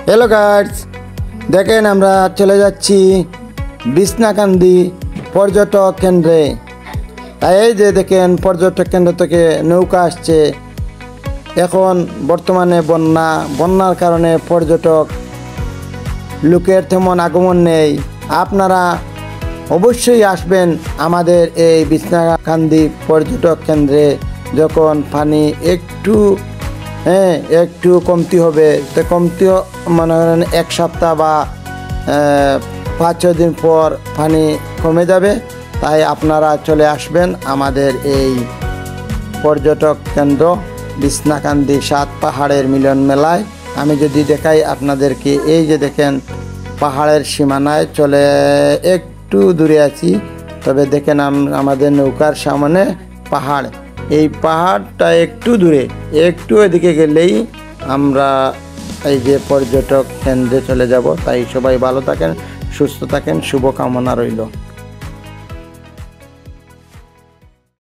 Hello guys, দেখেন আমরা চলে যাচ্ছি বিছনাকান্দি পর্যটক কেন্দ্রে। এই যে দেখেন পর্যটক কেন্দ্র থেকে নৌকা আসছে। এখন বর্তমানে বন্যার কারণে পর্যটক লোকের তেমন আগমন নেই। আপনারা অবশ্যই আসবেন আমাদের এই বিছনাকান্দি পর্যটক কেন্দ্রে। যখন পানি একটু কমতি হবে, তো কমতি মনে করেন এক সপ্তাহ বা 5-6 দিন পর পানি কমে যাবে। তাই আপনারা চলে আসবেন আমাদের এই পর্যটক কেন্দ্র বিছনাকান্দি 7 পাহাড়ের মিলন মেলায়। আমি যদি দেখাই আপনাদেরকে, এই যে দেখেন পাহাড়ের সীমানায় চলে একটু দূরে আছি, তবে দেখেন আমাদের নৌকার সামনে পাহাড়। এই পাহাড়টা একটু দূরে, একটু এদিকে গেলেই আমরা এই যে পর্যটক কেন্দ্রে চলে যাব। তাই সবাই ভালো থাকেন, সুস্থ থাকেন, শুভকামনা রইল।